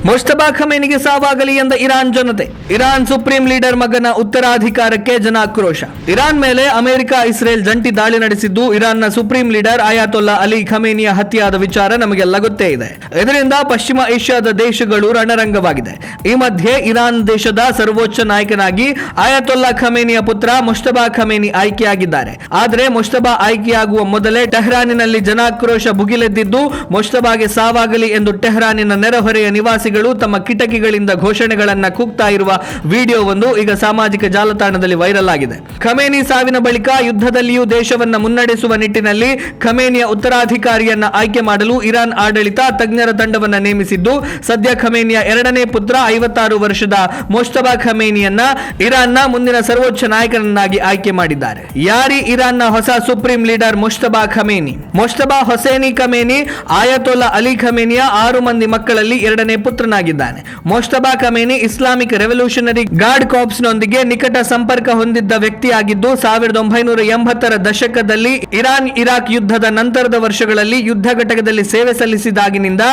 ಮುಜ್ತಬಾ ಖಮೇನಿಗೆ ಸಾವಾಗಲಿ ಎಂದ ಇರಾನ್ ಜನತೆ. Iran supreme leader ಮಗನ ಉತ್ತರಾಧಿಕಾರಕ್ಕೆ ಜನಾಕ್ರೋಶ. ಇರಾನ್ ಮೇಲೆ ಅಮೆರಿಕ ಇಸ್ರೇಲ್ ಜಂಟಿ ದಾಳಿ ನಡೆಸಿದ್ದು ಇರಾನ್ನ ಸುಪ್ರೀಂ ಲೀಡರ್ ಅಯಾತೊಲ್ಲಾ ಅಲಿ ಖಮೇನಿಯ ಹತ್ಯೆಯಾದ ವಿಚಾರ ನಮಗೆಲ್ಲ ಗೊತ್ತೇ ಇದೆ. ಇದರಿಂದ ಪಶ್ಚಿಮ ಏಷ್ಯಾದ ದೇಶಗಳು ರಣರಂಗವಾಗಿದೆ. ಈ ಮಧ್ಯೆ ಇರಾನ್ ದೇಶದ ಸರ್ವೋಚ್ಚ ನಾಯಕನಾಗಿ ಅಯಾತೊಲ್ಲಾ ಖಮೇನಿಯ ಪುತ್ರ ಮುಜ್ತಬಾ ಖಮೇನಿ ಆಯ್ಕೆಯಾಗಿದ್ದಾರೆ. ಆದರೆ ಮುಜ್ತಬಾ ಆಯ್ಕೆಯಾಗುವ ಮೊದಲೇ ಟೆಹರಾನಿನಲ್ಲಿ ಜನಾಕ್ರೋಶ ಭುಗಿಲೆದ್ದಿದ್ದು ಮುಜ್ತಬಾಗೆ ಸಾವಾಗಲಿ ಎಂದು ಟೆಹರಾನಿನ ನೆರೆಹೊರೆಯ ನಿವಾಸಿಗಳು ತಮ್ಮ ಕಿಟಕಿಗಳಿಂದ ಘೋಷಣೆಗಳನ್ನ ಕೂಗ್ತಾ ಇರುವ ವಿಡಿಯೋವೊಂದು ಈಗ ಸಾಮಾಜಿಕ ಜಾಲತಾಣದಲ್ಲಿ ವೈರಲ್ ಆಗಿದೆ. ಖಮೇನಿ ಸಾವಿನ ಬಳಿಕ ಯುದ್ಧದಲ್ಲಿಯೂ ದೇಶವನ್ನ ಮುನ್ನಡೆಸುವ ನಿಟ್ಟಿನಲ್ಲಿ ಖಮೇನಿಯ ಉತ್ತರಾಧಿಕಾರಿಯನ್ನ ಆಯ್ಕೆ ಮಾಡಲು ಇರಾನ್ ಆಡಳಿತ ತಜ್ಞರ ತಂಡವನ್ನ ನೇಮಿಸಿದ್ದು, ಸದ್ಯ ಖಮೇನಿಯ ಎರಡನೇ ಪುತ್ರ 56 ವರ್ಷದ ಮುಜ್ತಬಾ ಖಮೇನಿಯನ್ನ ಇರಾನ್ನ ಮುಂದಿನ ಸರ್ವೋಚ್ಚ ನಾಯಕನನ್ನಾಗಿ ಆಯ್ಕೆ ಮಾಡಿದ್ದಾರೆ. ಯಾರಿ ಇರಾನ್ನ ಹೊಸ supreme leader Mojtaba Khamenei? Mojtaba Hosseini Khamenei Ayatollah Ali ಖಮೇನಿಯ 6 ಮಂದಿ ಮಕ್ಕಳಲ್ಲಿ ಎರಡನೇ ಪುತ್ರನಾಗಿದ್ದಾನೆ. Mojtaba Khamenei Islamic Revolutionary Guard ಕಾರ್ಪ್ಸ್ನೊಂದಿಗೆ ನಿಕಟ ಸಂಪರ್ಕ ಹೊಂದಿದ್ದ ವ್ಯಕ್ತಿಯಾಗಿದ್ದು 1980ರ ದಶಕದಲ್ಲಿ ಇರಾನ್ ಇರಾಕ್ ಯುದ್ಧದ ನಂತರದ ವರ್ಷಗಳಲ್ಲಿ ಯುದ್ಧ ಘಟಕದಲ್ಲಿ ಸೇವೆ ಸಲ್ಲಿಸಿದಾಗಿನಿಂದ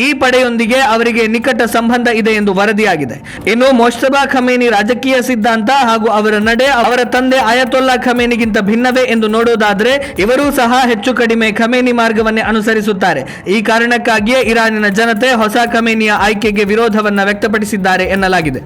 ಈ ಪಡೆಯೊಂದಿಗೆ ಅವರಿಗೆ ನಿಕಟ ಸಂಬಂಧ ಇದೆ ಎಂದು ವರದಿಯಾಗಿದೆ. ಇನ್ನು ಮುಜ್ತಬಾ ಖಮೇನಿ ರಾಜಕೀಯ ಸಿದ್ಧಾಂತ ಹಾಗೂ ಅವರ ನಡೆ ಅವರ ತಂದೆ ಅಯಾತೊಲ್ಲಾ ಖಮೇನಿಗಿಂತ ಭಿನ್ನವೇ ಎಂದು ನೋಡೋದಾದ್ರೆ ಇವರೂ ಸಹ ಹೆಚ್ಚು ಕಡಿಮೆ ಖಮೇನಿ ಮಾರ್ಗವನ್ನೇ ಅನುಸರಿಸುತ್ತಾರೆ. ಈ ಕಾರಣಕ್ಕಾಗಿಯೇ ಇರಾನಿನ ಜನತೆ ಹೊಸ ಖಮೇನಿಯ ಆಯ್ಕೆಗೆ ವಿರೋಧವನ್ನ ವ್ಯಕ್ತಪಡಿಸಿದ್ದಾರೆ ಎನ್ನಲಾಗಿದೆ.